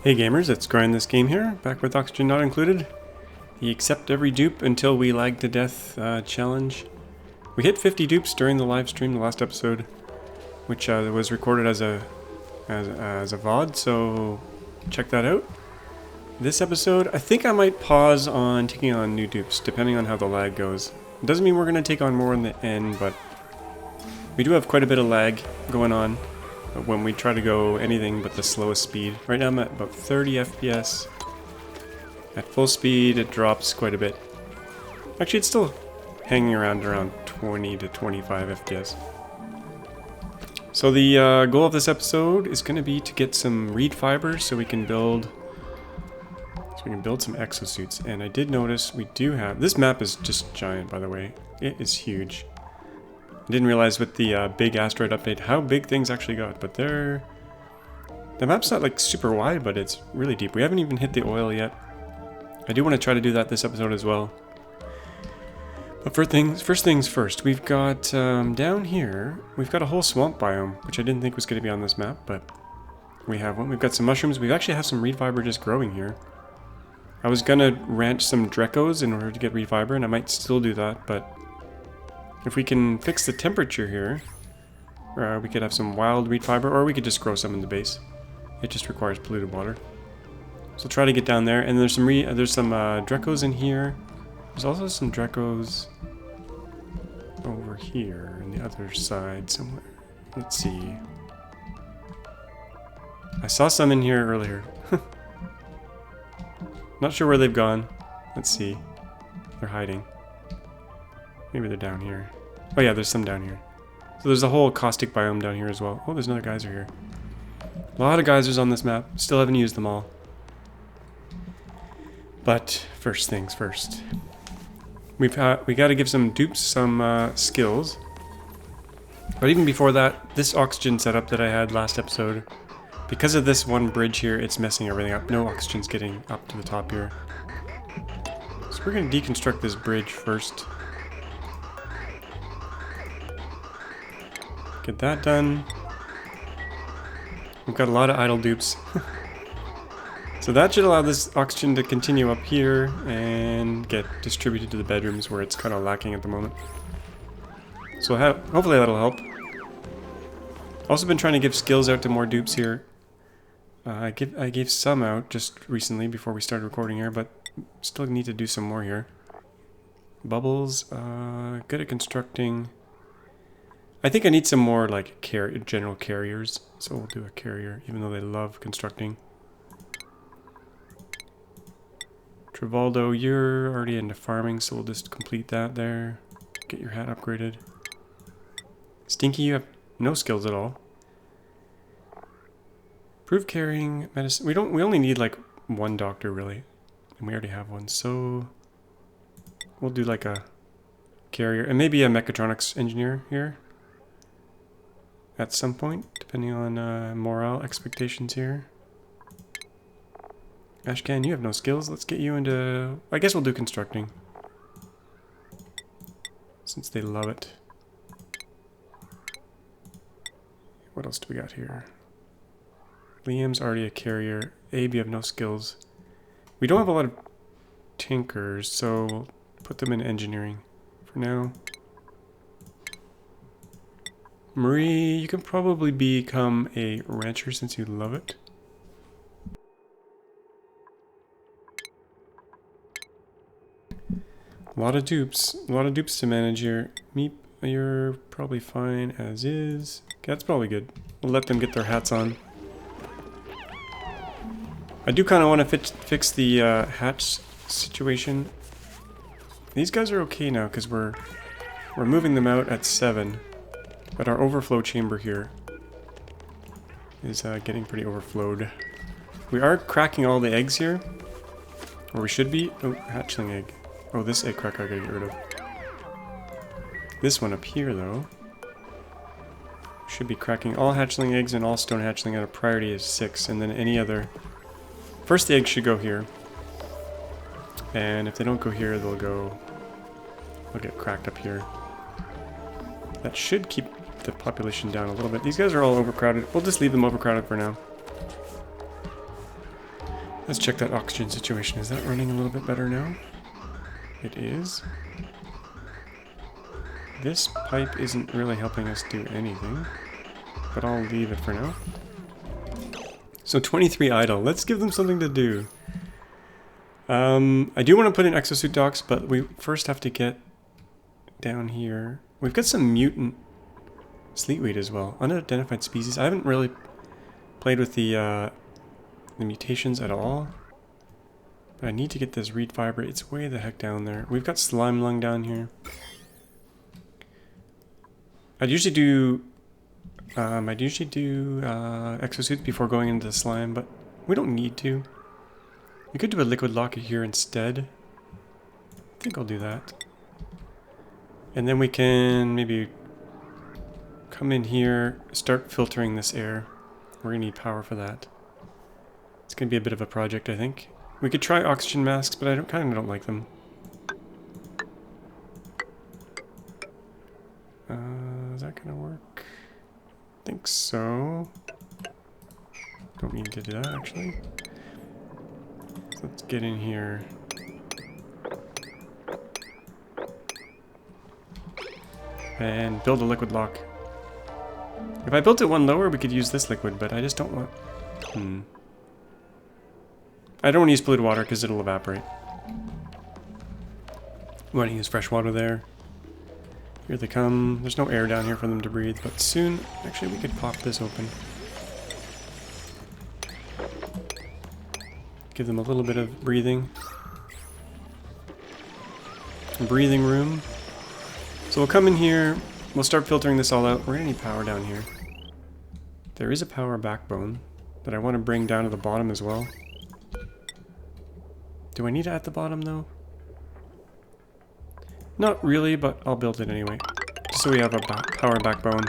Hey gamers, it's GrindThisGame here, back with oxygen not included. The accept every dupe until we lag to death challenge. We hit 50 dupes during the live stream, the last episode, which was recorded as a VOD, so check that out. This episode, I think I might pause on taking on new dupes, depending on how the lag goes. It doesn't mean we're going to take on more in the end, but we do have quite a bit of lag going on when we try to go anything but the slowest speed. Right now I'm at about 30 FPS. At full speed it drops quite a bit. Actually it's still hanging around 20 to 25 FPS. So the goal of this episode is going to be to get some reed fibers so we can build some exosuits. And I did notice we do have... This map is just giant, by the way. It is huge. I didn't realize with the big asteroid update how big things actually got, but the map's not like super wide, but it's really deep. We haven't even hit the oil yet. I do want to try to do that this episode as well. But first things first, we've got down here, we've got a whole swamp biome, which I didn't think was going to be on this map, but we have one. We've got some mushrooms. We actually have some reed fiber just growing here. I was going to ranch some Drecos in order to get reed fiber, and I might still do that, but if we can fix the temperature here, we could have some wild reed fiber, or we could just grow some in the base. It just requires polluted water. So we'll try to get down there, and there's some Drecos in here. There's also some Drecos over here on the other side somewhere. Let's see. I saw some in here earlier. Not sure where they've gone. Let's see. They're hiding. Maybe they're down here. Oh yeah, there's some down here. So there's a whole caustic biome down here as well. Oh, there's another geyser here. A lot of geysers on this map. Still haven't used them all. But first things first. We got to give some dupes some skills. But even before that, this oxygen setup that I had last episode, because of this one bridge here, it's messing everything up. No oxygen's getting up to the top here. So we're going to deconstruct this bridge first. Get that done. We've got a lot of idle dupes. So that should allow this oxygen to continue up here and get distributed to the bedrooms where it's kind of lacking at the moment. So hopefully that'll help. Also been trying to give skills out to more dupes here. I gave some out just recently before we started recording here, but still need to do some more here. Bubbles, good at constructing. I think I need some more like general carriers, so we'll do a carrier, even though they love constructing. Trivaldo, you're already into farming, so we'll just complete that there. Get your hat upgraded. Stinky, you have no skills at all. Prove carrying medicine. We only need like one doctor really, and we already have one, so we'll do like a carrier and maybe a mechatronics engineer here at some point, depending on morale expectations here. Ashcan, you have no skills. Let's get you into... I guess we'll do constructing, since they love it. What else do we got here? Liam's already a carrier. Abe, you have no skills. We don't have a lot of tinkers, so we'll put them in engineering for now. Marie, you can probably become a rancher since you love it. A lot of dupes to manage here. Meep, you're probably fine as is. Okay, that's probably good. We'll let them get their hats on. I do kind of want to fix the hatch situation. These guys are okay now because we're moving them out at 7. But our overflow chamber here is getting pretty overflowed. We are cracking all the eggs here, or we should be. Oh, hatchling egg. Oh, this egg cracker I gotta get rid of. This one up here, though, should be cracking all hatchling eggs and all stone hatchling at a priority of 6, and then any other. First, the eggs should go here, and if they don't go here, they'll get cracked up here. That should keep the population down a little bit. These guys are all overcrowded. We'll just leave them overcrowded for now. Let's check that oxygen situation. Is that running a little bit better now? It is. This pipe isn't really helping us do anything, but I'll leave it for now. So 23 idle. Let's give them something to do. I do want to put in exosuit docks, but we first have to get down here. We've got some mutant sleetweed as well. Unidentified species. I haven't really played with the mutations at all. But I need to get this reed fiber. It's way the heck down there. We've got slime lung down here. I'd usually do exosuits before going into the slime, but we don't need to. We could do a liquid locker here instead. I think I'll do that. And then we can maybe come in here, start filtering this air. We're gonna need power for that. It's gonna be a bit of a project, I think. We could try oxygen masks, but I kind of don't like them. Is that gonna work? I think so. Don't need to do that, actually. So let's get in here. And build a liquid lock. If I built it one lower, we could use this liquid, but I just don't want... I don't want to use polluted water because it'll evaporate. We want to use fresh water there. Here they come. There's no air down here for them to breathe, but soon... Actually, we could pop this open. Give them a little bit of breathing. Breathing room. So we'll come in here. We'll start filtering this all out. We're going to need power down here. There is a power backbone that I want to bring down to the bottom as well. Do I need it at the bottom, though? Not really, but I'll build it anyway. Just so we have a power backbone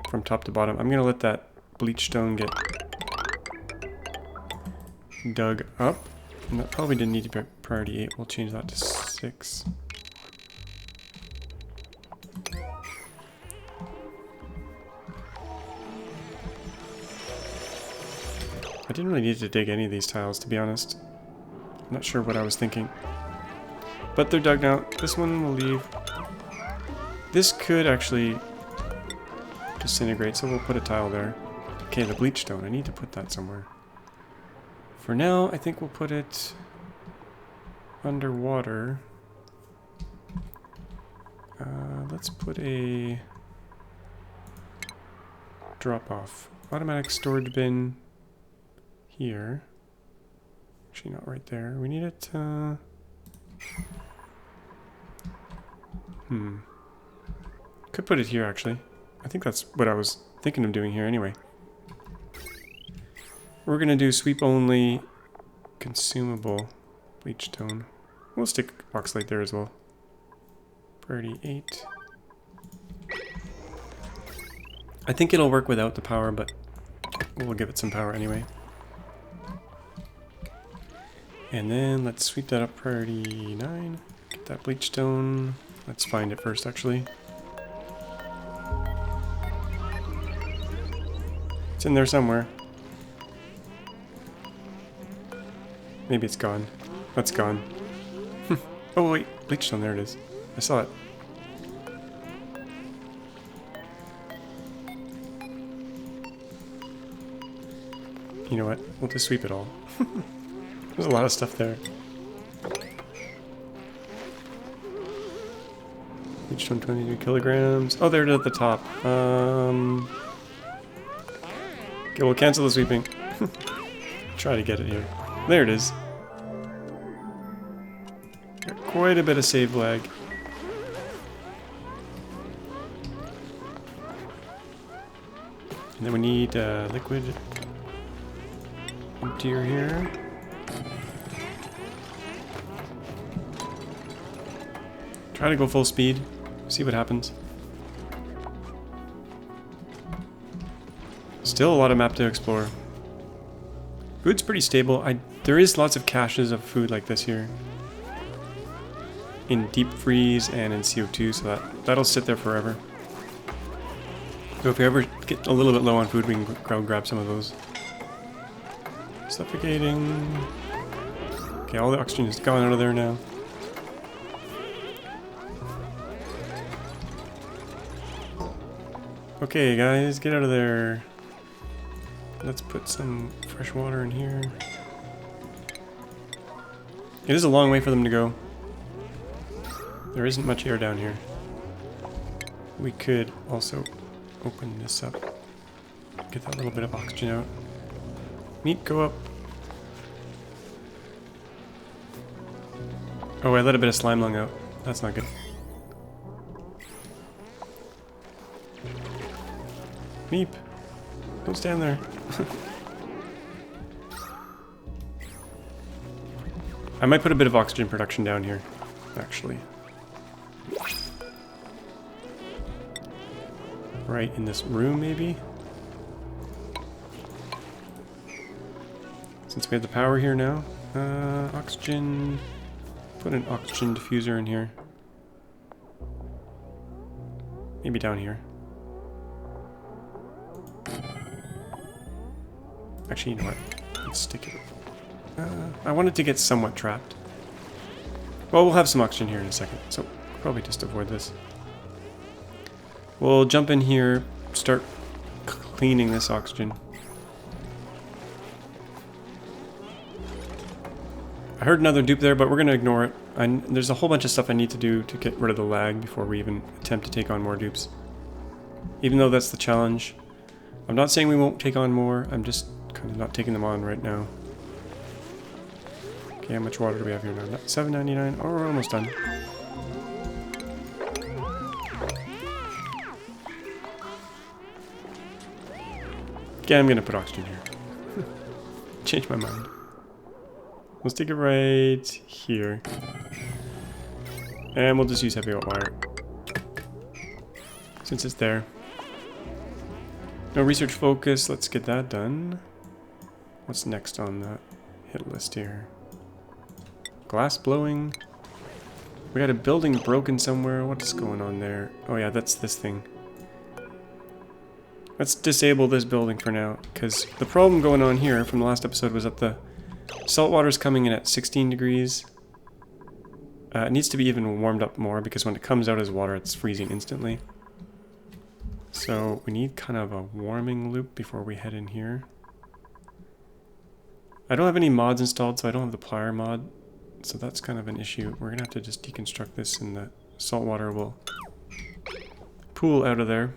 from top to bottom. I'm going to let that bleach stone get dug up. And that probably didn't need to be priority 8. We'll change that to 6. I didn't really need to dig any of these tiles, to be honest. I'm not sure what I was thinking. But they're dug now. This one will leave. This could actually disintegrate, so we'll put a tile there. Okay, the bleach stone. I need to put that somewhere. For now, I think we'll put it underwater. Let's put a drop-off. Automatic storage bin here. Actually, not right there. We need it, Could put it here, actually. I think that's what I was thinking of doing here anyway. We're gonna do sweep only consumable bleach stone. We'll stick oxalate there as well. Priority 8. I think it'll work without the power, but we'll give it some power anyway. And then let's sweep that up, priority 9. Get that bleach stone. Let's find it first, actually. It's in there somewhere. Maybe it's gone. That's gone. Oh wait, bleach stone, there it is. I saw it. You know what? We'll just sweep it all. There's a lot of stuff there. Each 123 kilograms. Oh, there it is at the top. Okay, we'll cancel the sweeping. Try to get it here. There it is. Got quite a bit of save lag. And then we need liquid emptier here. Try to go full speed, see what happens. Still a lot of map to explore. Food's pretty stable. There is lots of caches of food like this here. In deep freeze and in CO2, so that'll sit there forever. So if we ever get a little bit low on food, we can go grab some of those. Suffocating. Okay, all the oxygen is gone out of there now. Okay, guys, get out of there. Let's put some fresh water in here. It is a long way for them to go. There isn't much air down here. We could also open this up. Get that little bit of oxygen out. Meat, go up. Oh, I let a bit of slime lung out. That's not good. Meep. Don't stand there. I might put a bit of oxygen production down here, actually. Right in this room, maybe? Since we have the power here now. Oxygen. Put an oxygen diffuser in here. Maybe down here. Actually, you know what? Let's stick it. I wanted to get somewhat trapped. Well, we'll have some oxygen here in a second, so probably just avoid this. We'll jump in here, start cleaning this oxygen. I heard another dupe there, but we're going to ignore it. There's a whole bunch of stuff I need to do to get rid of the lag before we even attempt to take on more dupes. Even though that's the challenge. I'm not saying we won't take on more, I'm just kind of not taking them on right now. Okay, how much water do we have here now? $7.99. Oh, we're almost done. Okay, I'm going to put oxygen here. Change my mind. Let's take it right here. And we'll just use heavy wire. Since it's there. No research focus, let's get that done. What's next on that hit list here? Glass blowing. We got a building broken somewhere. What is going on there? Oh yeah, that's this thing. Let's disable this building for now, because the problem going on here from the last episode was that the salt water is coming in at 16 degrees. It needs to be even warmed up more, because when it comes out as water, it's freezing instantly. So we need kind of a warming loop before we head in here. I don't have any mods installed, so I don't have the plier mod. So that's kind of an issue. We're going to have to just deconstruct this, and the salt water will pool out of there.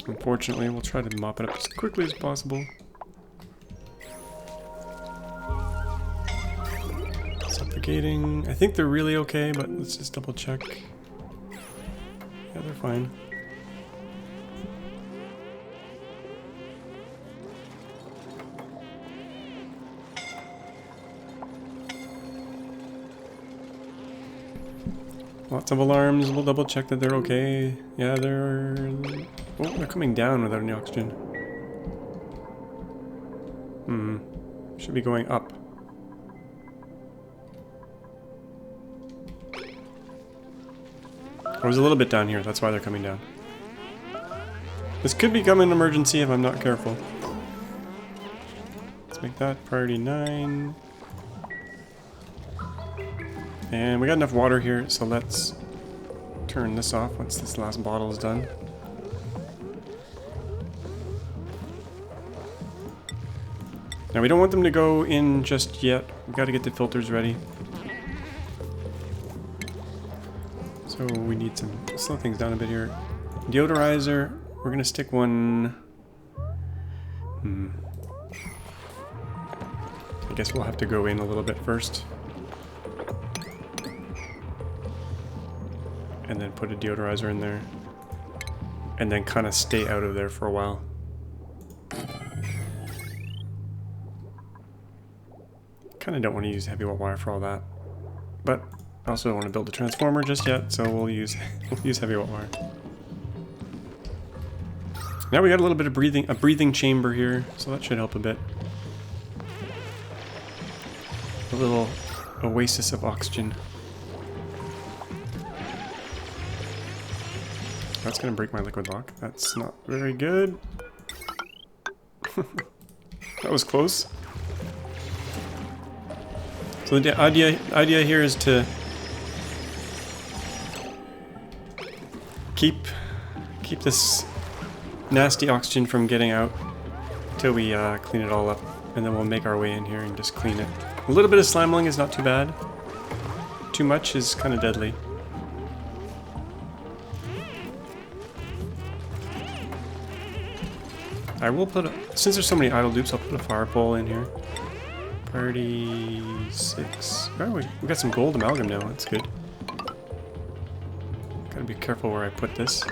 Unfortunately, we'll try to mop it up as quickly as possible. Suffocating. I think they're really okay, but let's just double check. Yeah, they're fine. Lots of alarms. We'll double check that they're okay. Yeah, they're coming down without any oxygen. Should be going up. There was a little bit down here, that's why they're coming down. This could become an emergency if I'm not careful. Let's make that priority 9. And we got enough water here, so let's turn this off once this last bottle is done. Now we don't want them to go in just yet. We've got to get the filters ready. So we need to slow things down a bit here. Deodorizer, we're going to stick one... I guess we'll have to go in a little bit first. And then put a deodorizer in there. And then kind of stay out of there for a while. Kind of don't want to use heavy wire for all that. But I also don't want to build a transformer just yet, so we'll use heavy wire. Now we got a little bit of a breathing chamber here, so that should help a bit. A little oasis of oxygen. That's gonna break my liquid lock. That's not very good. That was close. So the idea here is to keep this nasty oxygen from getting out till we clean it all up, and then we'll make our way in here and just clean it. A little bit of slimeling is not too bad. Too much is kind of deadly. I will put since there's so many idle dupes, I'll put a fire pole in here. Priority 6. Oh, we got some gold amalgam now. That's good. Gotta be careful where I put this.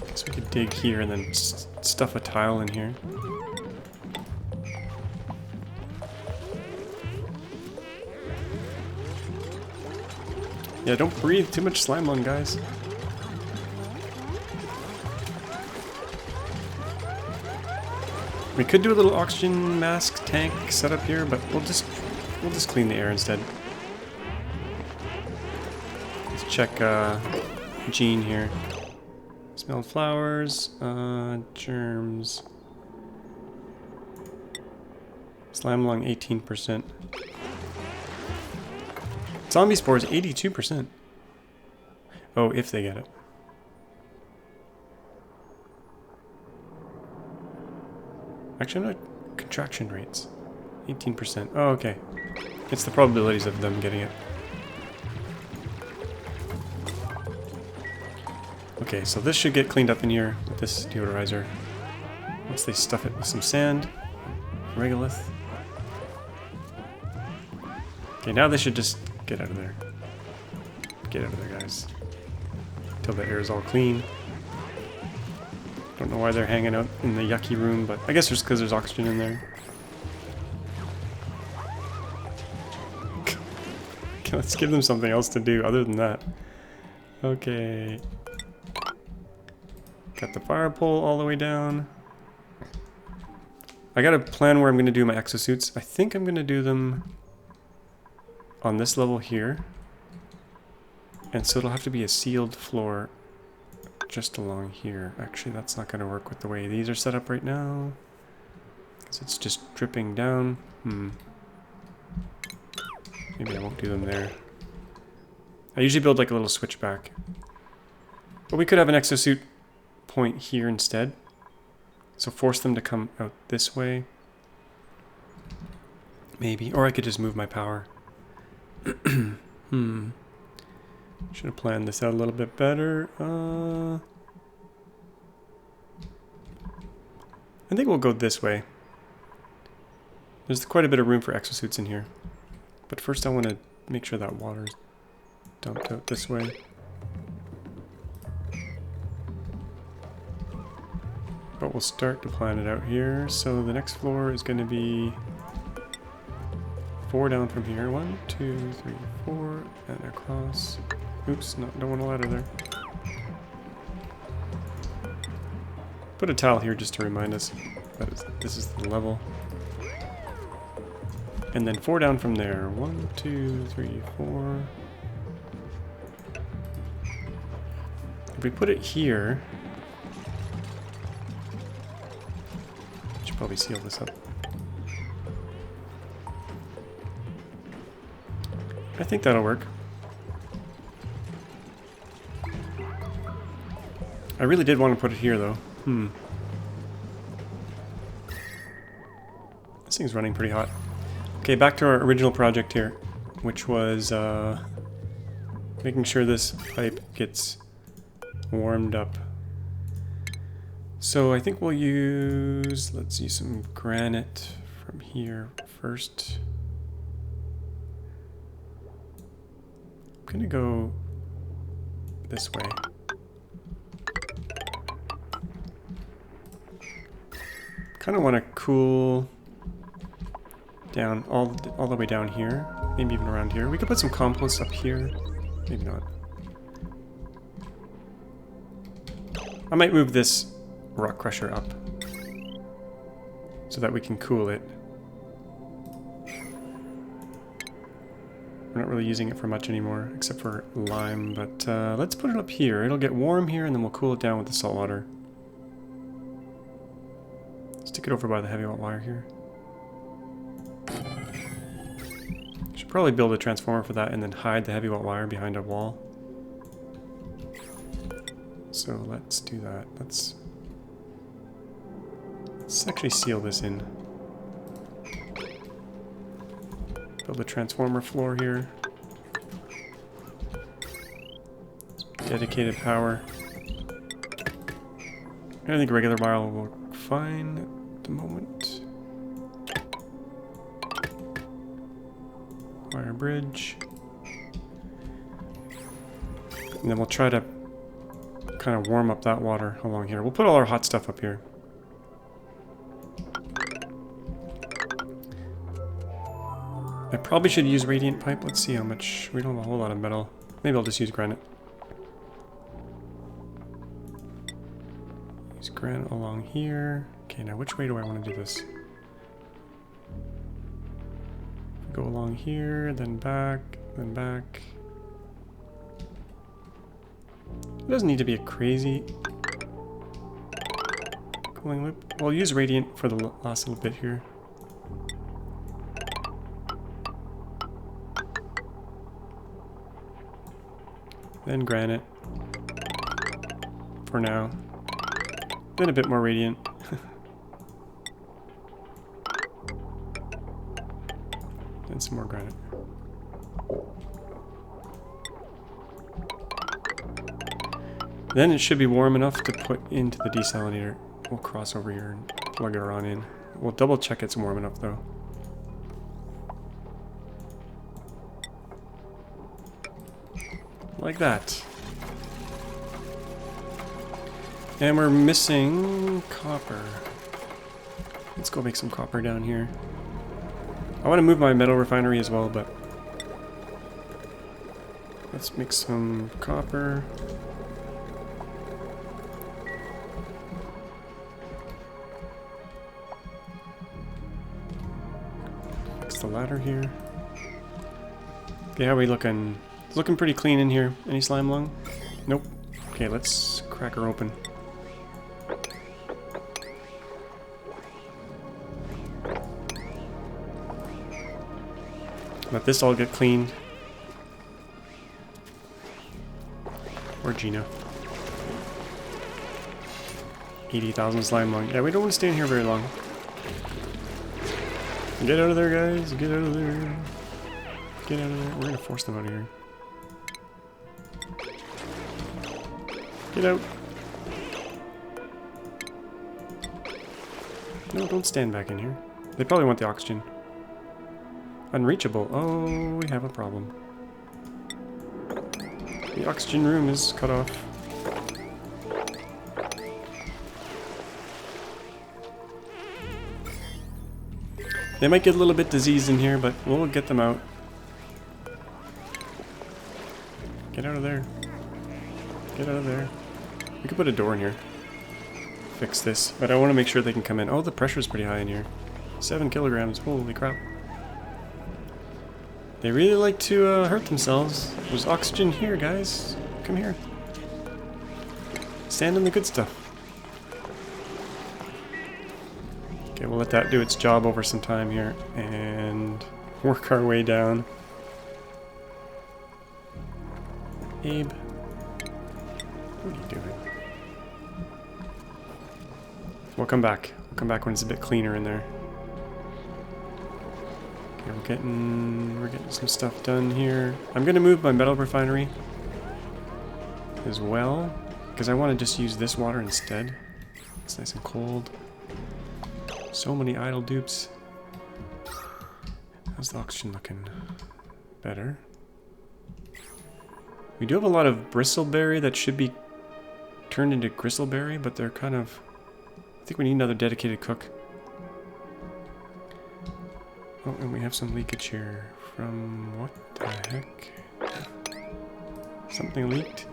Guess we could dig here and then stuff a tile in here. Yeah, don't breathe too much slime lung, guys. We could do a little oxygen mask tank setup here, but we'll just clean the air instead. Let's check Gene here. Smelled flowers, germs. Slime lung 18%. Zombie spores 82%. Oh, if they get it. Actually, not contraction rates. 18%. Oh, okay. It's the probabilities of them getting it. Okay, so this should get cleaned up in here with this deodorizer. Once they stuff it with some sand. Regolith. Okay, now they should just get out of there. Get out of there, guys. Until the air is all clean. Don't know why they're hanging out in the yucky room, but I guess just because there's oxygen in there. Okay, let's give them something else to do other than that. Okay. Got the fire pole all the way down. I got a plan where I'm going to do my exosuits. I think I'm going to do them on this level here. And so it'll have to be a sealed floor just along here. Actually, that's not going to work with the way these are set up right now. Because it's just dripping down. Maybe I won't do them there. I usually build like a little switchback. But we could have an exosuit point here instead. So force them to come out this way. Maybe. Or I could just move my power. Should have planned this out a little bit better. I think we'll go this way. There's quite a bit of room for exosuits in here. But first I want to make sure that water's dumped out this way. But we'll start to plan it out here. So the next floor is going to be 4 down from here. 1, 2, 3, 4, and across. Oops, no, don't want a ladder there. Put a tile here just to remind us that this is the level. And then 4 down from there. 1, 2, 3, 4. If we put it here, should probably seal this up. I think that'll work. I really did want to put it here, though. This thing's running pretty hot. Okay, back to our original project here, which was making sure this pipe gets warmed up. So I think we'll use, let's use some granite from here first. I'm gonna go this way. Kind of want to cool down all the way down here, maybe even around here. We could put some compost up here, maybe not. I might move this rock crusher up so that we can cool it. We're not really using it for much anymore, except for lime, but let's put it up here. It'll get warm here, and then we'll cool it down with the salt water. Stick get over by the heavy wire here. Should probably build a transformer for that and then hide the heavy wire behind a wall. So let's do that. Let's actually seal this in. Build a transformer floor here. Dedicated power. I think regular wire will work fine at the moment. Wire bridge. And then we'll try to kind of warm up that water along here. We'll put all our hot stuff up here. I probably should use radiant pipe. Let's see how much. We don't have a whole lot of metal. Maybe I'll just use granite. Use granite along here. Okay, now which way do I want to do this? Go along here, then back, then back. It doesn't need to be a crazy cooling loop. We'll use radiant for the last little bit here. Then granite for now. Then a bit more radiant. Then some more granite. Then it should be warm enough to put into the desalinator. We'll cross over here and plug it on in. We'll double check it's warm enough though. Like that. And we're missing copper. Let's go make some copper down here. I want to move my metal refinery as well, but let's make some copper. Fix the ladder here. Okay, how are we looking? It's looking pretty clean in here. Any slime lung? Nope. Okay, let's crack her open. Let this all get cleaned. Or Gina. 80,000 slime lung. Yeah, we don't want to stay in here very long. Get out of there, guys. Get out of there. Get out of there. We're going to force them out of here. Get out. No, don't stand back in here. They probably want the oxygen. Unreachable. Oh, we have a problem. The oxygen room is cut off. They might get a little bit diseased in here, but we'll get them out. Get out of there. Get out of there. We could put a door in here. Fix this. But I want to make sure they can come in. Oh, the pressure's pretty high in here. 7 kilograms. Holy crap. They really like to hurt themselves. There's oxygen here, guys. Come here. Stand in the good stuff. Okay, we'll let that do its job over some time here and work our way down. Abe, what are you doing? We'll come back. We'll come back when it's a bit cleaner in there. Okay, we're getting some stuff done here. I'm gonna move my metal refinery as well because I want to just use this water instead. It's nice and cold. So many idle dupes. How's the oxygen looking? Better. We do have a lot of bristleberry that should be turned into gristleberry, but they're kind of... I think we need another dedicated cook. Oh, and we have some leakage here from... what the heck? Something leaked?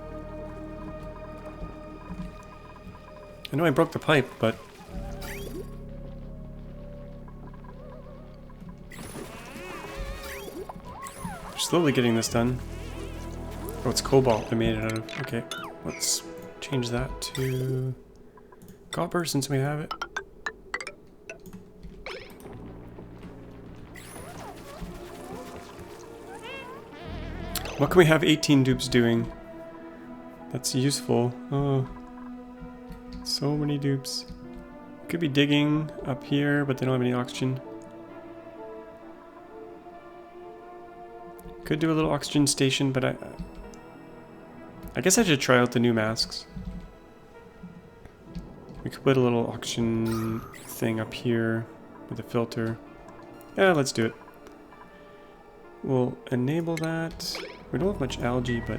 I know I broke the pipe, but... we're slowly getting this done. Oh, it's cobalt they made it out of. Okay, let's change that to copper since we have it. What can we have 18 dupes doing? That's useful. Oh, so many dupes. Could be digging up here, but they don't have any oxygen. Could do a little oxygen station, but I guess I should try out the new masks. We could put a little oxygen thing up here with a filter. Yeah, let's do it. We'll enable that. We don't have much algae, but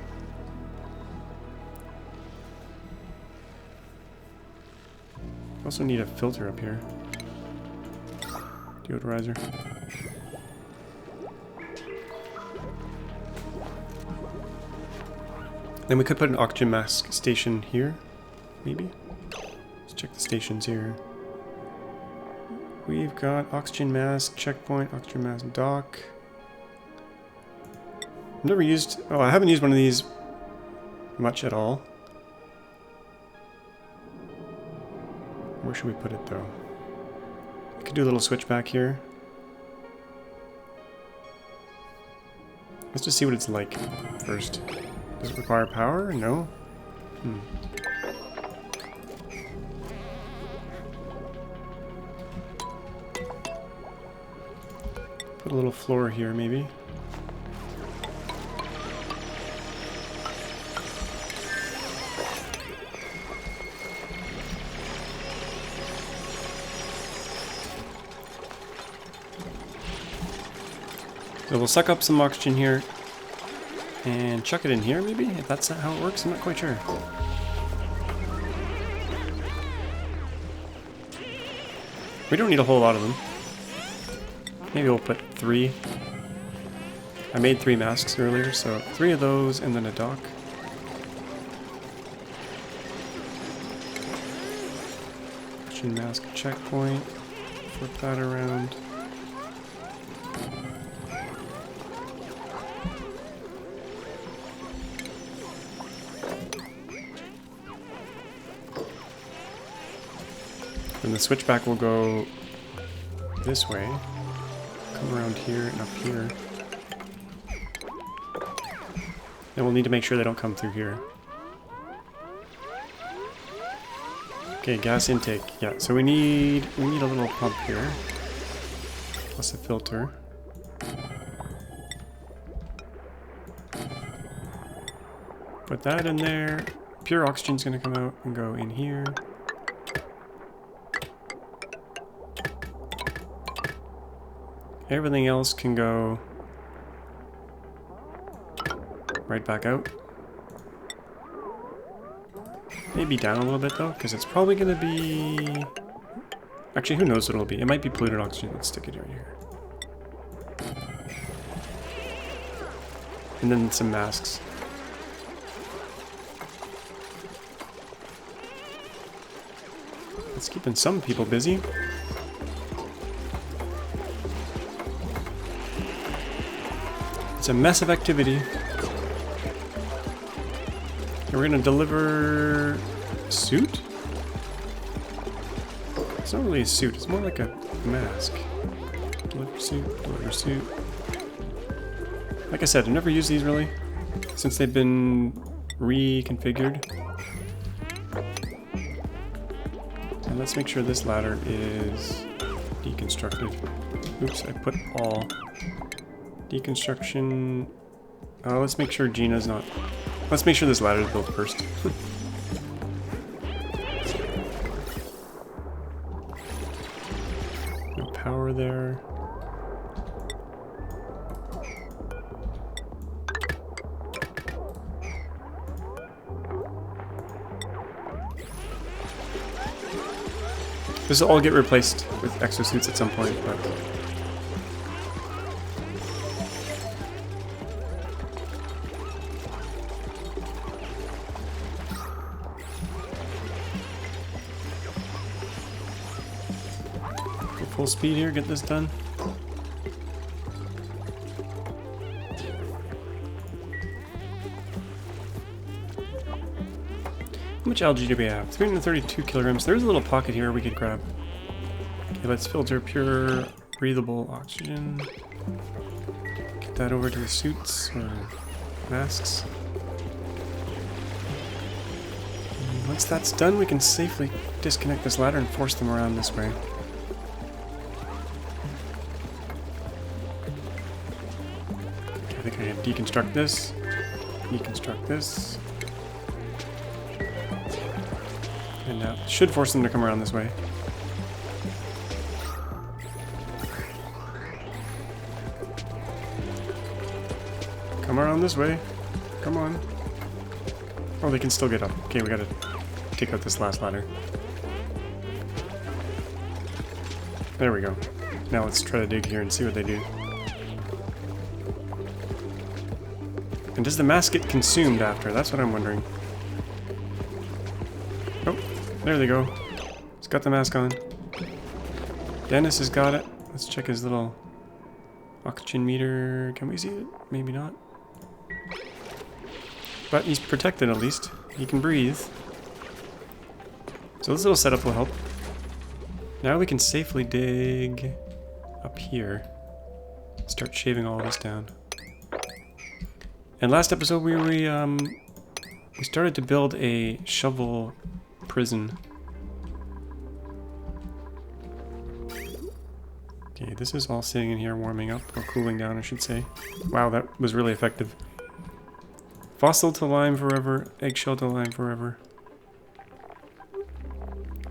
we also need a filter up here. Deodorizer. Then we could put an oxygen mask station here, maybe? Let's check the stations here. We've got oxygen mask, checkpoint, oxygen mask dock. I've never used... Oh, I haven't used one of these much at all. Where should we put it, though? We could do a little switch back here. Let's just see what it's like first. Does it require power? No? Put a little floor here, maybe. So we'll suck up some oxygen here and chuck it in here, maybe? If that's not how it works, I'm not quite sure. We don't need a whole lot of them. Maybe we'll put 3. I made 3 masks earlier, so 3 of those and then a dock. Oxygen mask checkpoint. Flip that around. And the switchback will go this way. Come around here and up here. And we'll need to make sure they don't come through here. Okay, gas intake. Yeah, so we need a little pump here. Plus a filter. Put that in there. Pure oxygen's gonna come out and go in here. Everything else can go right back out. Maybe down a little bit though, because it's probably going to be... Actually, who knows what it'll be. It might be polluted oxygen. Let's stick it right here. And then some masks. It's keeping some people busy. It's a mess of activity. And we're gonna deliver a suit? It's not really a suit, it's more like a mask. Deliver suit, deliver suit. Like I said, I've never used these really, since they've been reconfigured. And let's make sure this ladder is deconstructed. Oops, I put all. Deconstruction. Oh, let's make sure Gina's not. Let's make sure this ladder is built first. No power there. This will all get replaced with exosuits at some point, but. Full speed here, get this done. How much algae do we have? 332 kilograms. There's a little pocket here we could grab. Okay, let's filter pure breathable oxygen. Get that over to the suits. Or masks. And once that's done, we can safely disconnect this ladder and force them around this way. Okay, I think I can deconstruct this. Deconstruct this. And now should force them to come around this way. Come around this way. Come on. Oh, they can still get up. Okay, we gotta take out this last ladder. There we go. Now let's try to dig here and see what they do. And does the mask get consumed after? That's what I'm wondering. Oh, there they go. He's got the mask on. Dennis has got it. Let's check his little oxygen meter. Can we see it? Maybe not. But he's protected at least. He can breathe. So this little setup will help. Now we can safely dig up here. Start shaving all this down. And last episode we started to build a shovel prison. Okay, this is all sitting in here warming up, or cooling down I should say. Wow, that was really effective. Fossil to lime forever, eggshell to lime forever.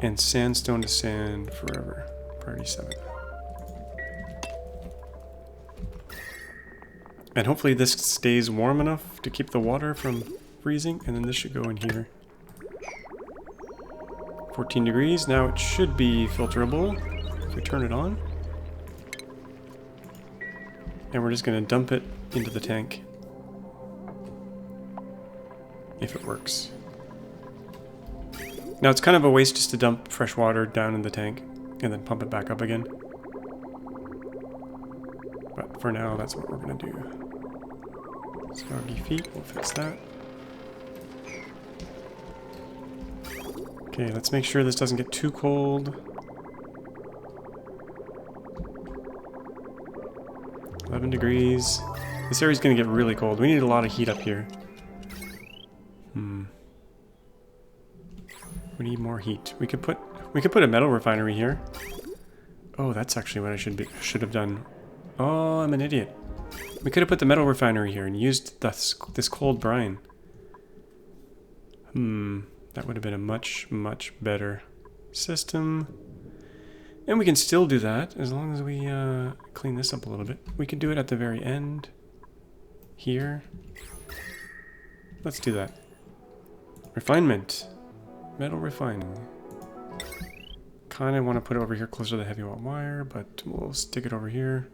And sandstone to sand forever. Priority 7. And hopefully this stays warm enough to keep the water from freezing, and then this should go in here. 14 degrees, now it should be filterable if we turn it on. And we're just going to dump it into the tank. If it works. Now it's kind of a waste just to dump fresh water down in the tank and then pump it back up again. But for now, that's what we're going to do. Soggy feet, we'll fix that. Okay, let's make sure this doesn't get too cold. 11 degrees. This area's going to get really cold. We need a lot of heat up here. We need more heat. We could put a metal refinery here. Oh, that's actually what I should have done. Oh, I'm an idiot. We could have put the metal refinery here and used this cold brine. That would have been a much, much better system. And we can still do that as long as we clean this up a little bit. We could do it at the very end. Here. Let's do that. Refinement. Metal refining. Kind of want to put it over here closer to the heavy wire, but we'll stick it over here.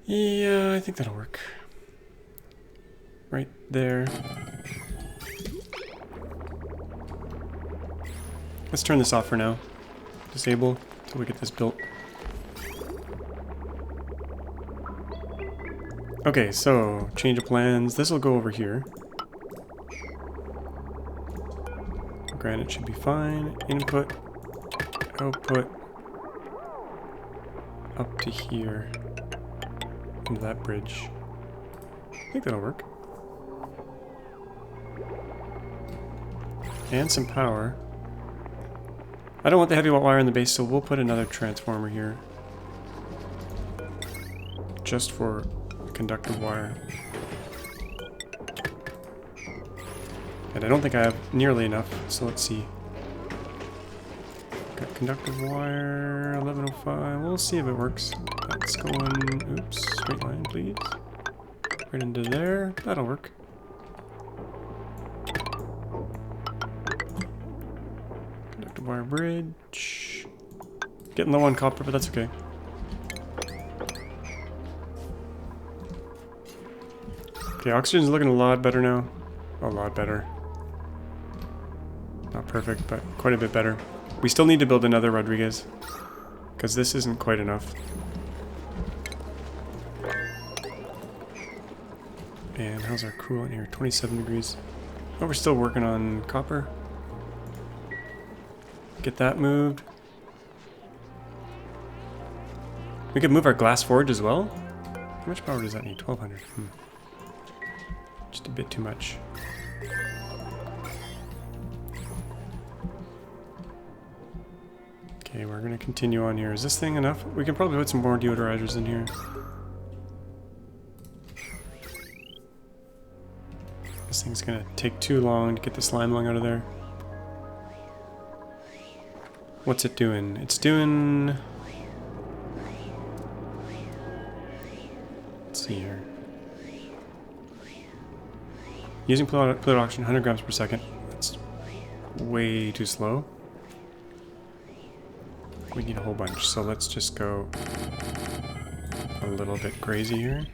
Yeah, I think that'll work. Right there. Let's turn this off for now. Disable until we get this built. Okay, so change of plans. This will go over here. Granite should be fine. Input, output, up to here, into that bridge. I think that'll work. And some power. I don't want the heavy wire in the base, so we'll put another transformer here. Just for conductive wire. And I don't think I have nearly enough, so let's see. Got conductive wire, 1105. We'll see if it works. That's going, oops, straight line, please. Right into there. That'll work. Conductive wire bridge. Getting low on copper, but that's okay. Okay, oxygen's looking a lot better now. A lot better. Not perfect, but quite a bit better. We still need to build another Rodriguez, because this isn't quite enough. And how's our coolant here? 27 degrees. Oh, we're still working on copper. Get that moved. We could move our glass forge as well. How much power does that need? 1200. Just a bit too much. Okay, we're gonna continue on here. Is this thing enough? We can probably put some more deodorizers in here. This thing's gonna take too long to get the slime lung out of there. What's it doing? It's doing... Let's see here. Using fluid oxygen, 100 grams per second. That's way too slow. We need a whole bunch, so let's just go a little bit crazy here.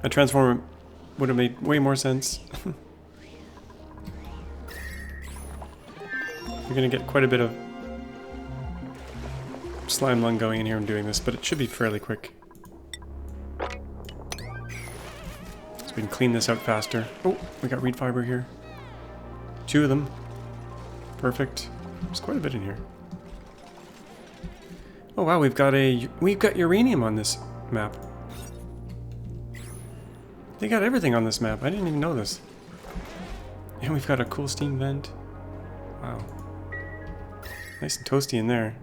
A transformer would have made way more sense. We're gonna get quite a bit of slime lung going in here and doing this, but it should be fairly quick. So we can clean this out faster. Oh, we got reed fiber here. 2 of them. Perfect. There's quite a bit in here. Oh wow, we've got uranium on this map. They got everything on this map. I didn't even know this. And we've got a cool steam vent. Wow. Nice and toasty in there.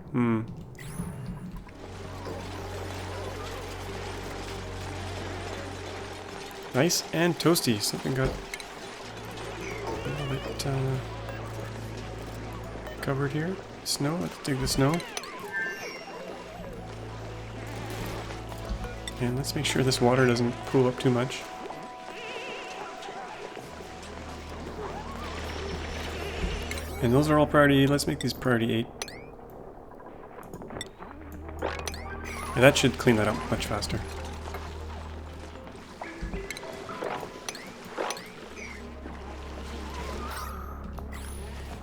Nice and toasty. Something got a little bit covered here. Snow. Let's dig the snow. And let's make sure this water doesn't pool up too much. And those are all priority. Let's make these priority 8. Yeah, that should clean that up much faster.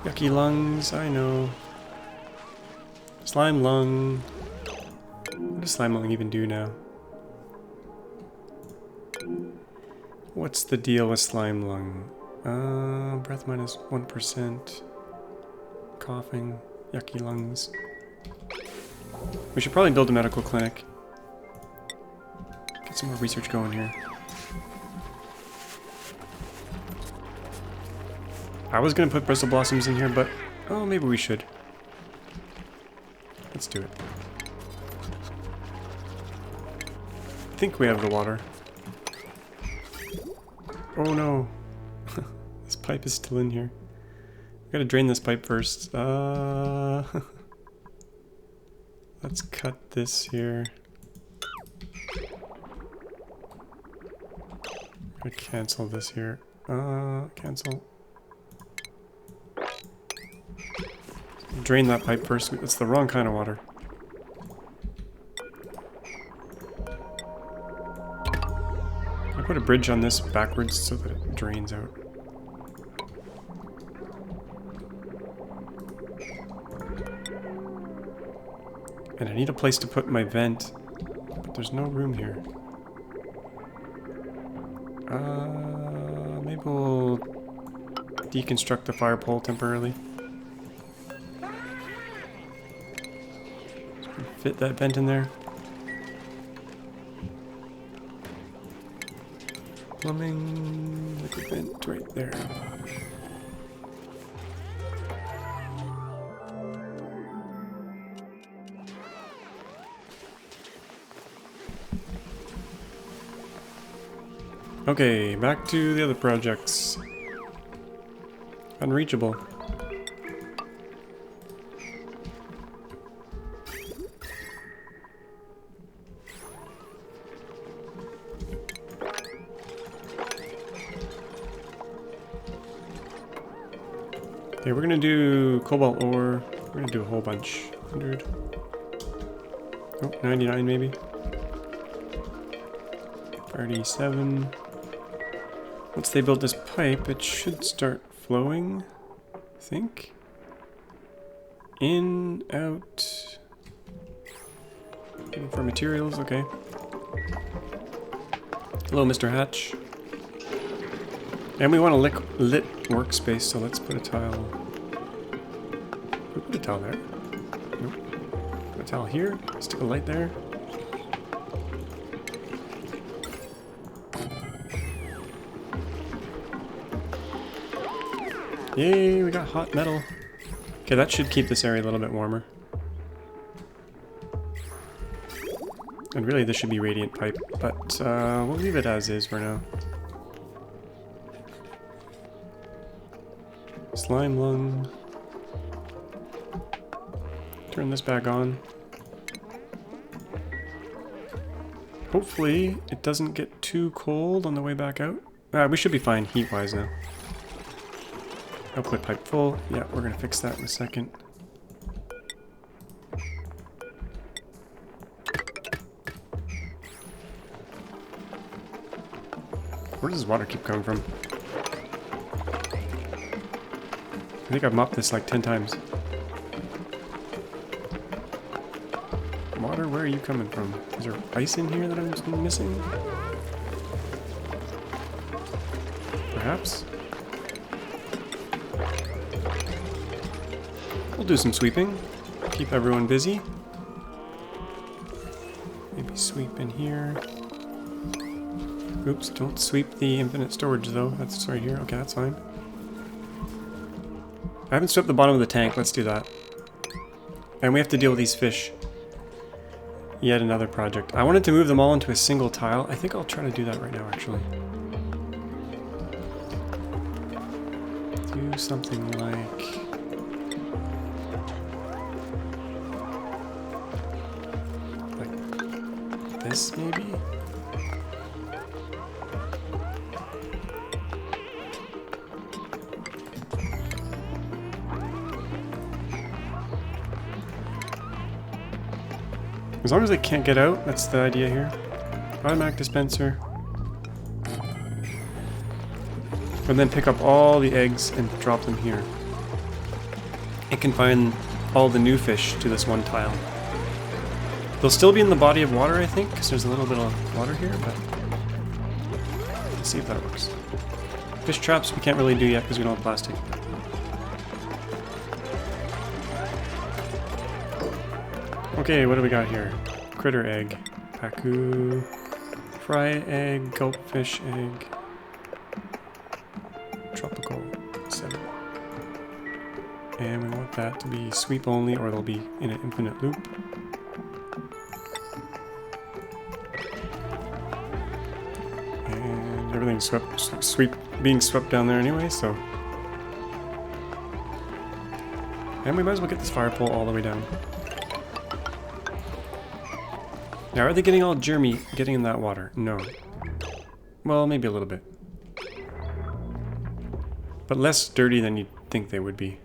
Yucky lungs, I know. Slime lung. What does slime lung even do now? What's the deal with slime lung? Breath minus 1%. Coughing. Yucky lungs. We should probably build a medical clinic. Get some more research going here. I was gonna put bristle blossoms in here, but oh, maybe we should. Let's do it. I think we have the water. Oh no. This pipe is still in here. We gotta drain this pipe first. Let's cut this here. I'm gonna cancel this here. Cancel. Drain that pipe first. It's the wrong kind of water. I put a bridge on this backwards so that it drains out. And I need a place to put my vent, but there's no room here. Maybe we'll deconstruct the fire pole temporarily. Fit that vent in there. Plumbing, liquid vent right there. Okay, back to the other projects. Unreachable. Okay, we're gonna do cobalt ore. We're gonna do a whole bunch. 100. Oh, 99 maybe. 37. Once they build this pipe, it should start flowing, I think. In, out. Looking for materials, okay. Hello, Mr. Hatch. And we want a lit workspace, so let's put a tile. We put a tile there. Nope. Put a towel here. Stick a light there. Yay, we got hot metal. Okay, that should keep this area a little bit warmer. And really, this should be radiant pipe, but we'll leave it as is for now. Slime lung. Turn this back on. Hopefully, it doesn't get too cold on the way back out. We should be fine heat-wise now. Output pipe full. Yeah, we're gonna fix that in a second. Where does this water keep coming from? I think I've mopped this like 10 times. Water, where are you coming from? Is there ice in here that I'm just missing? Perhaps? We'll do some sweeping. Keep everyone busy. Maybe sweep in here. Oops, don't sweep the infinite storage though. That's right here. Okay, that's fine. I haven't swept the bottom of the tank. Let's do that. And we have to deal with these fish. Yet another project. I wanted to move them all into a single tile. I think I'll try to do that right now, actually. Do something like... this, maybe? As long as they can't get out, that's the idea here. Automatic dispenser. And then pick up all the eggs and drop them here. It can find all the new fish to this one tile. They'll still be in the body of water, I think, because there's a little bit of water here, but let's see if that works. Fish traps we can't really do yet because we don't have plastic. Okay, what do we got here? Critter egg, pacu, fry egg, goldfish egg, tropical 7. And we want that to be sweep only, or they'll be in an infinite loop. And everything's being swept down there anyway, so. And we might as well get this fire pole all the way down. Now, are they getting all germy getting in that water? No. Well, maybe a little bit. But less dirty than you'd think they would be.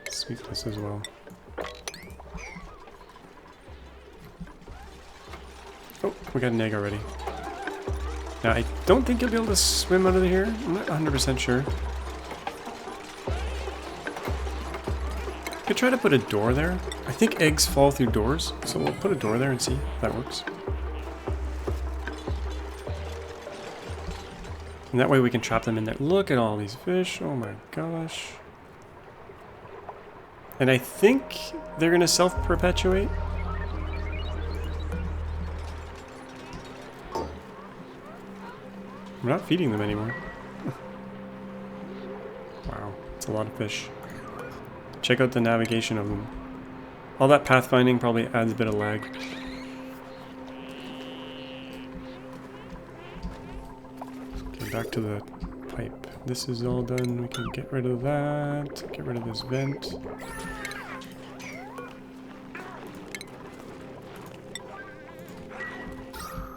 Sweep this as well. Oh, we got an egg already. Now, I don't think you'll be able to swim out of here. I'm not 100% sure. Could try to put a door there. I think eggs fall through doors, so we'll put a door there and see if that works. And that way we can trap them in there. Look at all these fish. Oh my gosh. And I think they're gonna self-perpetuate. We're not feeding them anymore. Wow, it's a lot of fish. Check out the navigation of them. All that pathfinding probably adds a bit of lag. Okay, back to the pipe. This is all done. We can get rid of that. Get rid of this vent.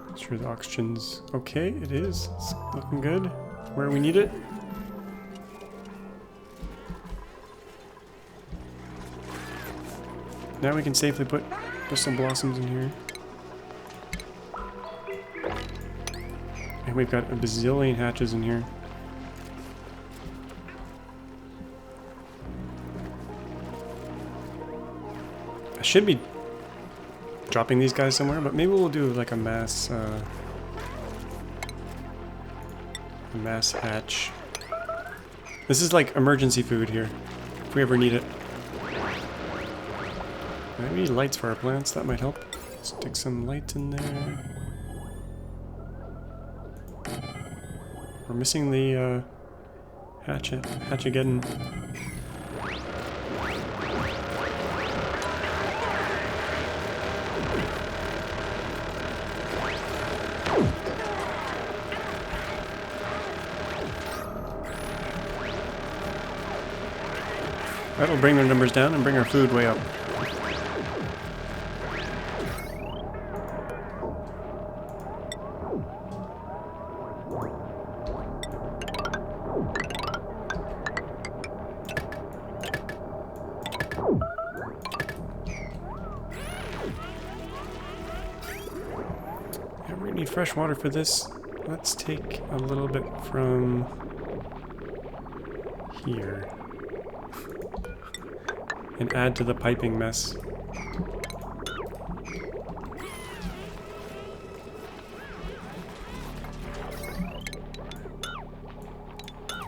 Make sure the oxygen's okay. It is. It's looking good. Where we need it. Now we can safely put some blossoms in here. And we've got a bazillion hatches in here. I should be dropping these guys somewhere, but maybe we'll do like a mass hatch. This is like emergency food here, if we ever need it. Maybe lights for our plants, that might help. Stick some light in there. We're missing the Hatchagedon. That'll bring their numbers down and bring our food way up. Yeah, we need fresh water for this. Let's take a little bit from here and add to the piping mess.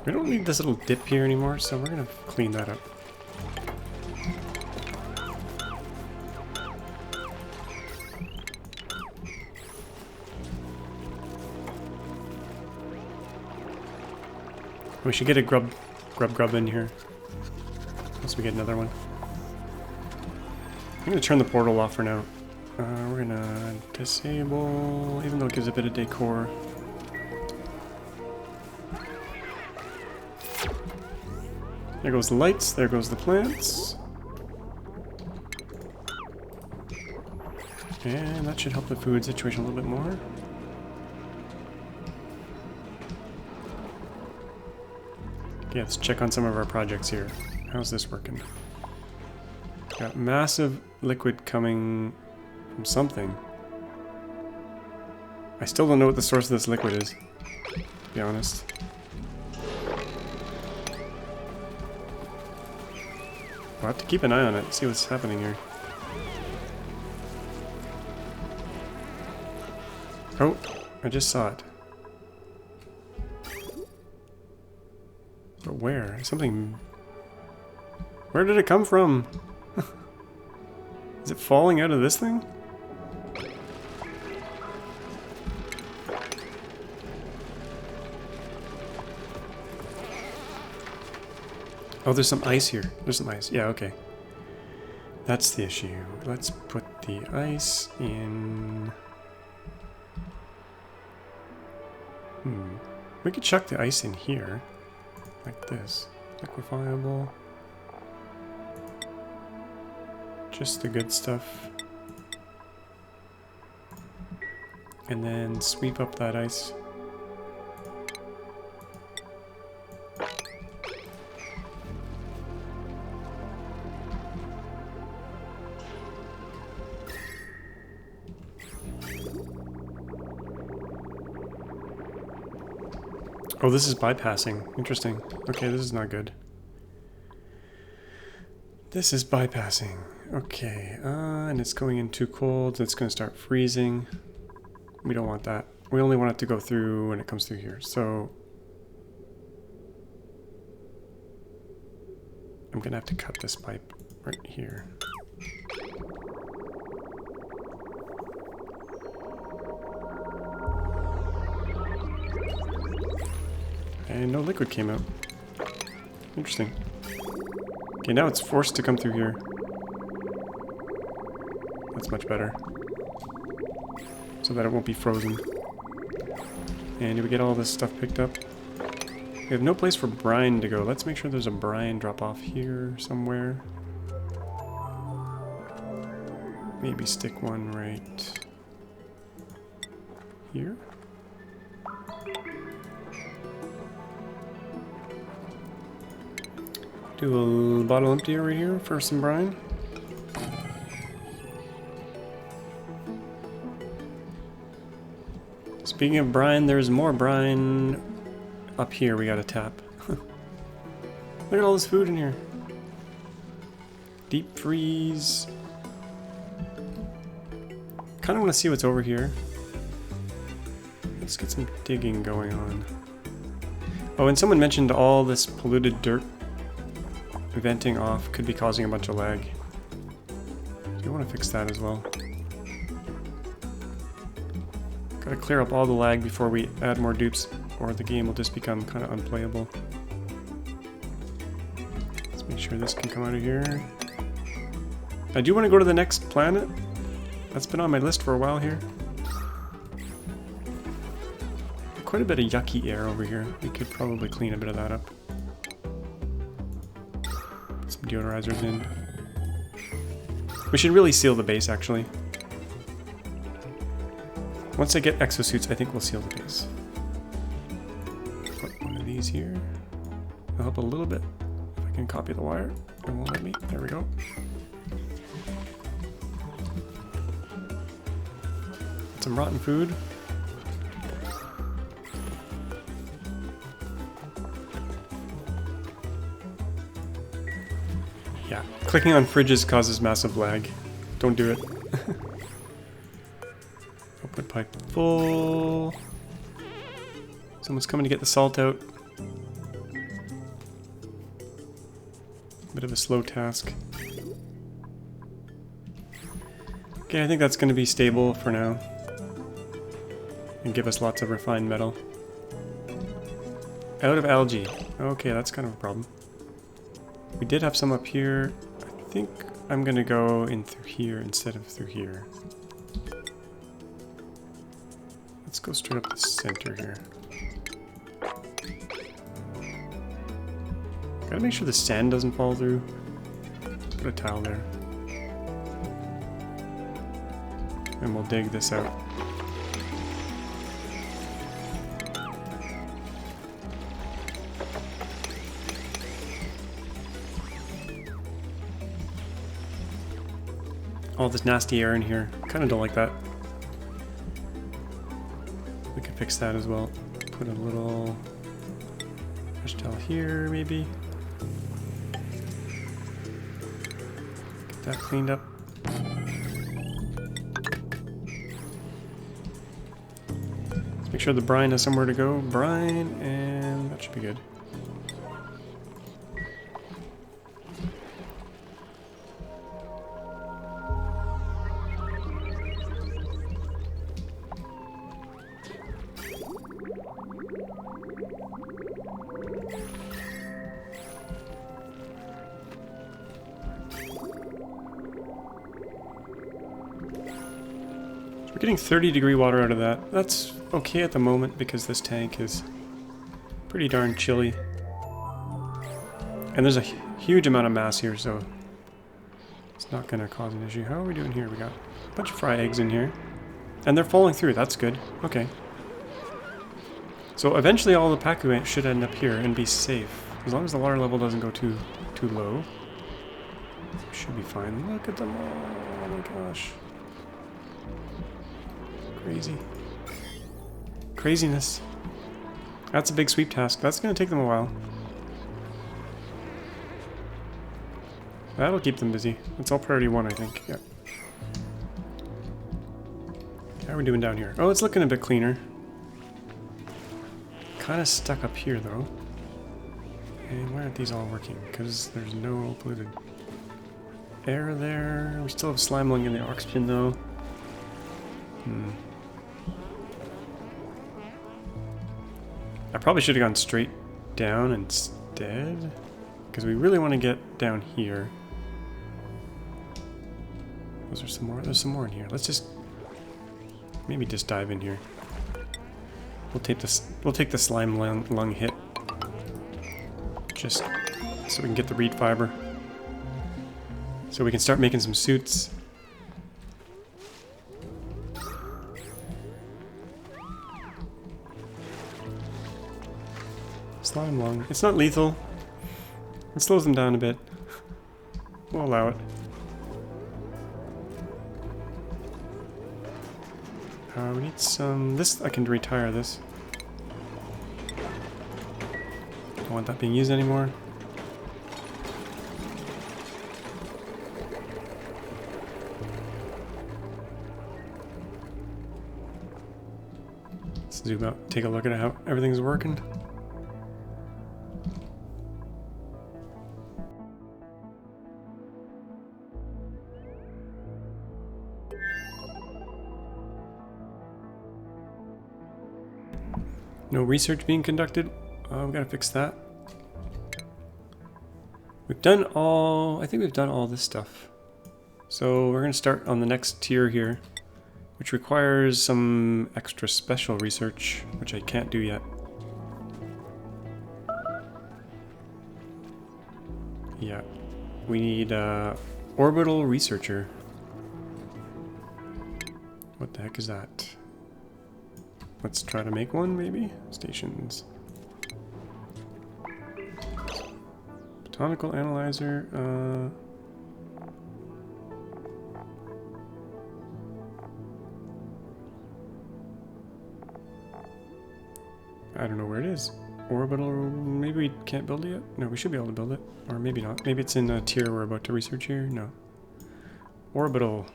We don't need this little dip here anymore, so we're gonna clean that up. We should get a grub in here. Unless we get another one. I'm gonna turn the portal off for now. We're gonna disable, even though it gives a bit of decor. There goes the lights, there goes the plants. And that should help the food situation a little bit more. Okay, let's check on some of our projects here. How's this working? Got massive liquid coming from something. I still don't know what the source of this liquid is, to be honest. We'll have to keep an eye on it, see what's happening here. Oh, I just saw it. But where? Something... Where did it come from? Is it falling out of this thing? Oh, there's some ice here. There's some ice. Yeah, okay. That's the issue. Let's put the ice in... We could chuck the ice in here. Like this. Liquefiable. Just the good stuff. And then sweep up that ice. Oh, this is bypassing. Interesting. Okay, this is not good. This is bypassing. Okay, and it's going in too cold. It's going to start freezing. We don't want that. We only want it to go through when it comes through here. So I'm going to have to cut this pipe right here. And no liquid came out. Interesting. Okay, now it's forced to come through here. That's much better. So that it won't be frozen. And did we get all this stuff picked up? We have no place for brine to go. Let's make sure there's a brine drop off here somewhere. Maybe stick one right here. Do a bottle empty over here for some brine. Speaking of brine, there's more brine up here we gotta tap. Look at all this food in here. Deep freeze. Kinda wanna see what's over here. Let's get some digging going on. Oh, and someone mentioned all this polluted dirt venting off could be causing a bunch of lag. Do you want to fix that as well. Gotta clear up all the lag before we add more dupes, or the game will just become kind of unplayable. Let's make sure this can come out of here. I do want to go to the next planet. That's been on my list for a while here. Quite a bit of yucky air over here. We could probably clean a bit of that up. Put some deodorizers in. We should really seal the base, actually. Once I get exosuits, I think we'll seal the base. Put one of these here. That'll help a little bit. If I can copy the wire, it won't let me. There we go. Some rotten food. Yeah, clicking on fridges causes massive lag. Don't do it. Open pipe full. Someone's coming to get the salt out. Bit of a slow task. Okay, I think that's going to be stable for now. And give us lots of refined metal. Out of algae. Okay, that's kind of a problem. We did have some up here. I think I'm going to go in through here instead of through here. Let's go straight up the center here. Gotta make sure the sand doesn't fall through. Put a tile there. And we'll dig this out. All this nasty air in here. Kinda don't like that. We could fix that as well. Put a little brush towel here, maybe. Get that cleaned up. Let's make sure the brine has somewhere to go. Brine, and that should be good. We're getting 30-degree water out of that. That's okay at the moment because this tank is pretty darn chilly. And there's a huge amount of mass here, so it's not going to cause an issue. How are we doing here? We got a bunch of fry eggs in here. And they're falling through. That's good. Okay. So eventually all the Paku should end up here and be safe. As long as the water level doesn't go too low. Should be fine. Look at them all. Oh my gosh. Crazy. Craziness. That's a big sweep task. That's going to take them a while. That'll keep them busy. It's all priority 1, I think. Yep. How are we doing down here? Oh, it's looking a bit cleaner. Kind of stuck up here, though. And why aren't these all working? Because there's no polluted air there. We still have slime lung in the oxygen, though. I probably should have gone straight down instead, because we really want to get down here. Was there some more? There's some more in here. Let's just maybe just dive in here. We'll take this. We'll take the slime lung hit, just so we can get the reed fiber, so we can start making some suits. Slime lung. It's not lethal. It slows them down a bit. We'll allow it. We need some... This, I can retire this. Don't want that being used anymore. Let's zoom out, take a look at how everything's working. No research being conducted. We gotta fix that. We've done all... I think we've done all this stuff. So we're gonna start on the next tier here, which requires some extra special research, which I can't do yet. Yeah, we need orbital researcher. What the heck is that? Let's try to make one, maybe? Stations. Botanical analyzer, I don't know where it is. Orbital, maybe we can't build it yet? No, we should be able to build it. Or maybe not. Maybe it's in a tier we're about to research here? No. Orbital.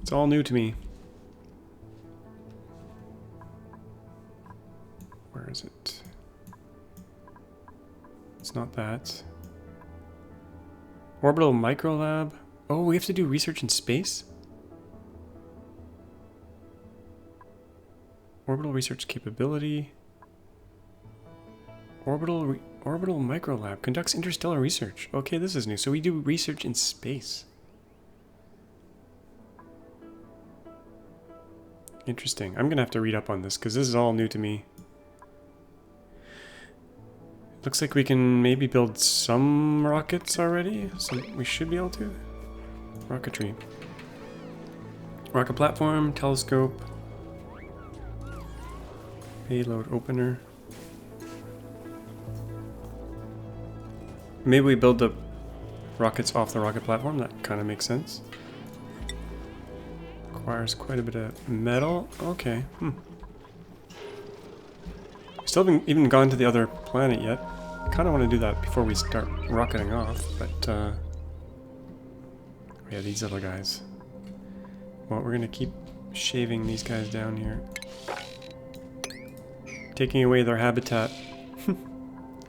It's all new to me. Where is it? It's not that. Orbital microlab. Oh, we have to do research in space? Orbital research capability. Orbital microlab conducts interstellar research. Okay, this is new. So we do research in space. Interesting. I'm gonna have to read up on this because this is all new to me. Looks like we can maybe build some rockets already. So we should be able to. Rocketry. Rocket platform, telescope. Payload opener. Maybe we build the rockets off the rocket platform. That kind of makes sense. Requires quite a bit of metal. Okay. Still haven't even gone to the other planet yet. I kind of want to do that before we start rocketing off, but yeah, these little guys. Well, we're gonna keep shaving these guys down here. Taking away their habitat.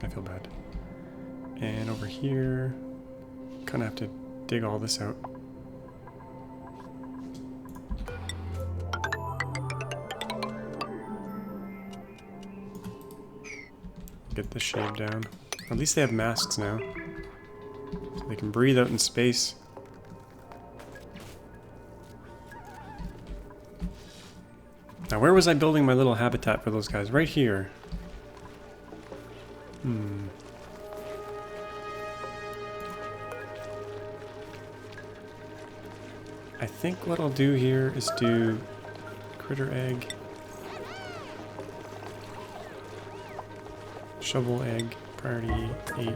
I feel bad. And over here, kind of have to dig all this out. Get this shaved down. At least they have masks now, so they can breathe out in space. Now, where was I building my little habitat for those guys? Right here. I think what I'll do here is do critter egg, shovel egg, priority 8.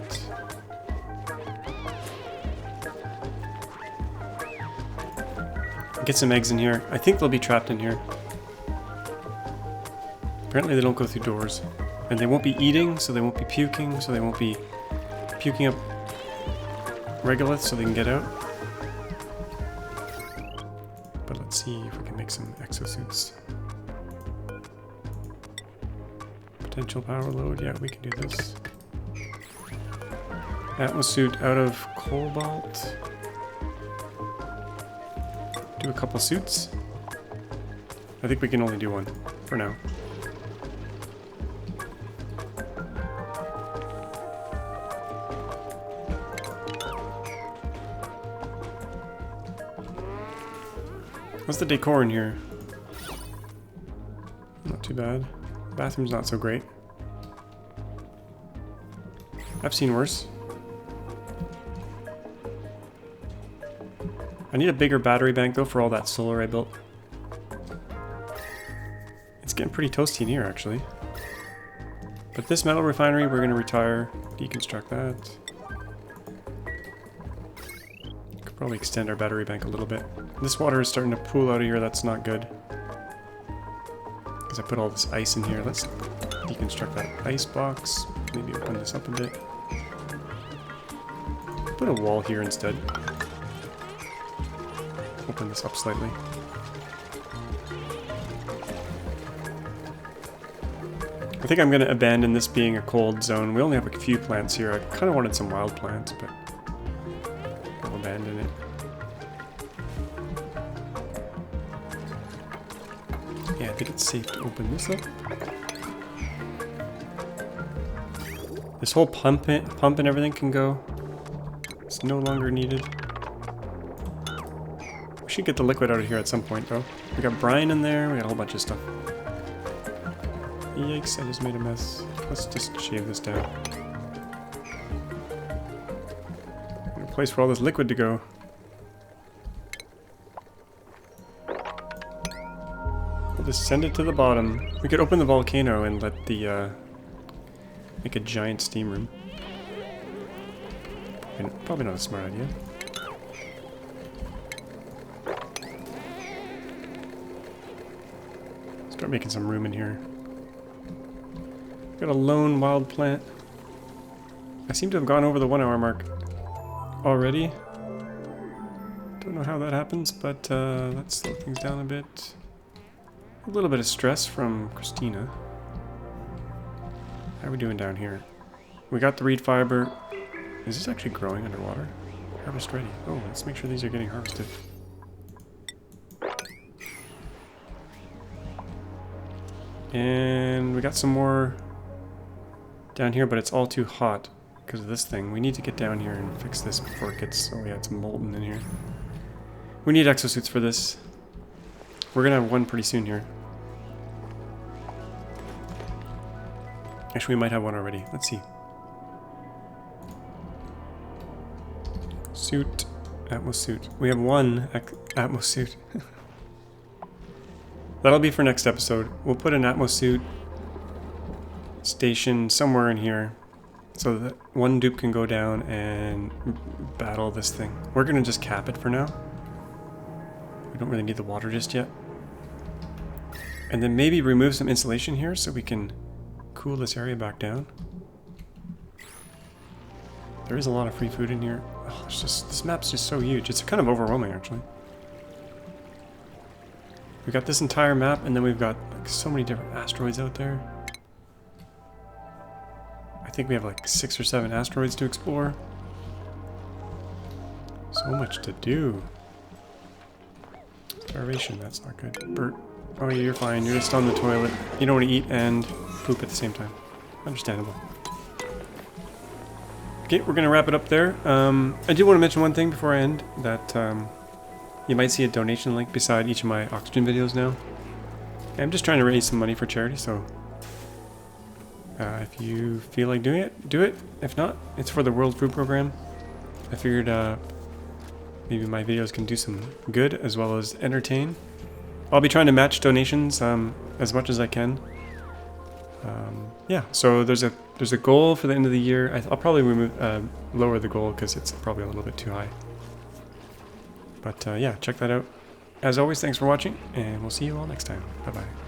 Get some eggs in here. I think they'll be trapped in here. Apparently they don't go through doors. And they won't be eating, so they won't be puking, so they won't be puking up regoliths so they can get out. But let's see if we can make some exosuits. Potential power load, yeah, we can do this. Atmosuit out of cobalt. Do a couple suits. I think we can only do one for now. What's the decor in here? Not too bad. Bathroom's not so great. I've seen worse. I need a bigger battery bank though for all that solar I built. It's getting pretty toasty in here actually. But this metal refinery we're going to retire, deconstruct that. Could probably extend our battery bank a little bit. This water is starting to pool out of here, that's not good. Because I put all this ice in here. Let's deconstruct that ice box. Maybe open this up a bit. Put a wall here instead. Open this up slightly. I think I'm going to abandon this being a cold zone. We only have a few plants here. I kind of wanted some wild plants, but I'll abandon it. Yeah, I think it's safe to open this up. This whole pump and everything can go. It's no longer needed. We should get the liquid out of here at some point, though. We got brine in there. We got a whole bunch of stuff. Yikes, I just made a mess. Let's just shave this down. A place for all this liquid to go. We'll just send it to the bottom. We could open the volcano and let the, make a giant steam room. Probably not a smart idea. Start making some room in here. Got a lone wild plant. I seem to have gone over the 1 hour mark already. Don't know how that happens, but let's slow things down a bit. A little bit of stress from Christina. How are we doing down here? We got the reed fiber. Is this actually growing underwater? Harvest ready. Oh, let's make sure these are getting harvested. And we got some more down here, but it's all too hot because of this thing. We need to get down here and fix this before it gets... Oh yeah, it's molten in here. We need exosuits for this. We're gonna have one pretty soon here. Actually, we might have one already. Let's see. Suit. Atmos suit. We have one Atmos suit. That'll be for next episode. We'll put an Atmos suit station somewhere in here so that one dupe can go down and battle this thing. We're gonna just cap it for now. We don't really need the water just yet. And then maybe remove some insulation here so we can cool this area back down. There is a lot of free food in here. Oh, it's just, this map's just so huge. It's kind of overwhelming, actually. We got this entire map, and then we've got like so many different asteroids out there. I think we have like 6 or 7 asteroids to explore. So much to do. Starvation, that's not good. Bert, oh yeah, you're fine. You're just on the toilet. You don't want to eat and poop at the same time. Understandable. Okay, we're going to wrap it up there. I do want to mention one thing before I end, that you might see a donation link beside each of my oxygen videos now. I'm just trying to raise some money for charity, so if you feel like doing it, do it. If not, it's for the World Food Program. I figured maybe my videos can do some good as well as entertain. I'll be trying to match donations as much as I can. Yeah, so there's a goal for the end of the year. I'll probably lower the goal because it's probably a little bit too high. But yeah, check that out. As always, thanks for watching, and we'll see you all next time. Bye-bye.